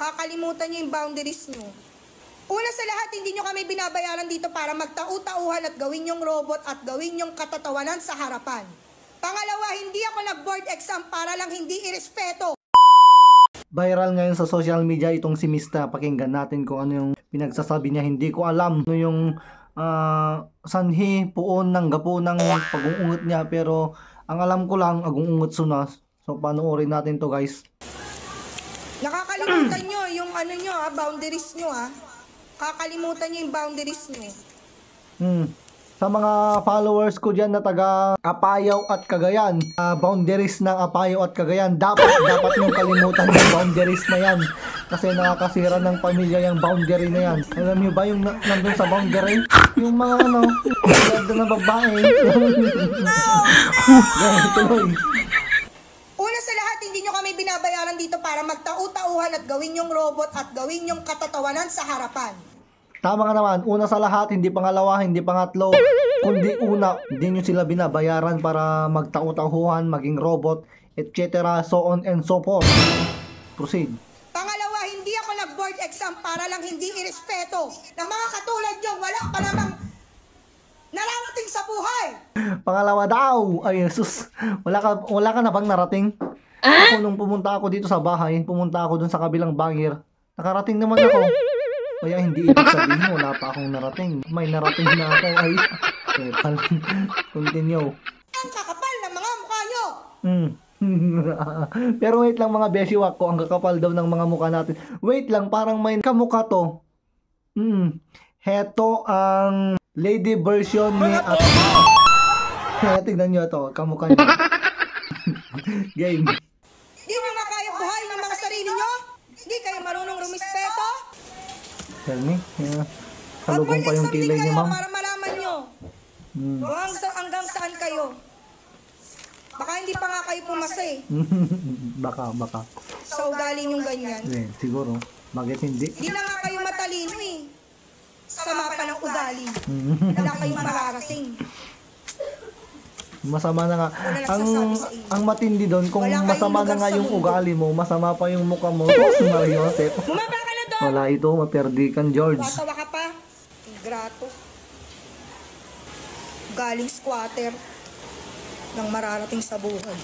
Kakalimutan nyo yung boundaries nyo. Una sa lahat, hindi nyo kami binabayaran dito para magtau-tauhan at gawin yung robot at gawin yung katatawanan sa harapan. Pangalawa, hindi ako nag-board exam para lang hindi irespeto. Viral ngayon sa social media itong si Mista. Pakinggan natin kung ano yung pinagsasabi niya. Hindi ko alam ano yung sanhi, puon ng gapo ng pag-uungot niya. Pero ang alam ko lang, agungungot sunas. So panoorin natin to guys. Nakakalimutan nyo yung ano nyo boundaries nyo Kakalimutan nyo yung boundaries nyo. Sa mga followers ko dyan na taga Apayao at Cagayan, boundaries ng Apayao at Cagayan, dapat nyo kalimutan yung boundaries na yan. Kasi nakakasira ng pamilya yung boundary na yan. Alam nyo ba yung nandun sa boundary? Yung mga ganda na babae. Tuloy. Una sa lahat, hindi nyo kami binabayaran dito para magtau-tauhan at gawin yung robot at gawin yung katatawanan sa harapan. Tama ka naman. Una sa lahat, hindi pangalawa, hindi pangatlo. Kundi una, hindi nyo sila binabayaran para magtau-tauhan, maging robot, etc. So on and so forth. Proceed. Pangalawa, hindi ako nag-board exam para lang hindi irespeto na mga katulad nyo, wala pa namang nararating sa buhay. Pangalawa daw. Ay, Jesus. Wala ka na bang narating? Ako nung pumunta ako dito sa bahay, pumunta ako dun sa kabilang bangir. Nakarating naman ako. Kaya hindi ibig sabihin wala pa akong narating. May narating na ako. Ay, continue. Ang kakapal ng mga mukha nyo. Pero wait lang mga beshiwak ko, ang kakapal daw ng mga mukha natin. Wait lang, parang may kamukha to. Heto ang lady version ni Ate. Tignan nyo to, kamukha niya. Game. Di mo nga kaya buhay ng mga sarili nyo? Hindi kayo marunong rumispeto? Tell me, kalubong pa yung kilay ni ma'am. Para malaman nyo. Hanggang saan kayo? Baka hindi pa nga kayo pumasa baka. Sa ugali nyong ganyan. Siguro. Bakit hindi? Hindi na nga kayo matalino Sama pa ng ugali. Wala kayong mararating. Masama na nga. Ang matindi doon, kung masama na nga yung ugali mo, masama pa yung mukha mo. Mario Joseph. Bumaba ka na doon! Wala ito, maperdikan George. Tatawa ka pa. Grato. Galing squatter ng mararating sa buhay.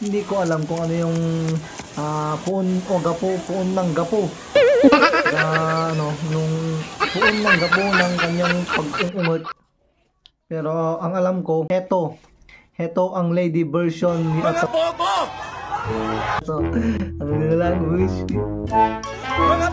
Hindi ko alam kung ano yung puon o gapo, puon ng gapo. Nung puon ng gapo ng kanyang pag-ungot. Pero ang alam ko, Heto ang lady version ni Ato. So, ano nila lang, wish. Mga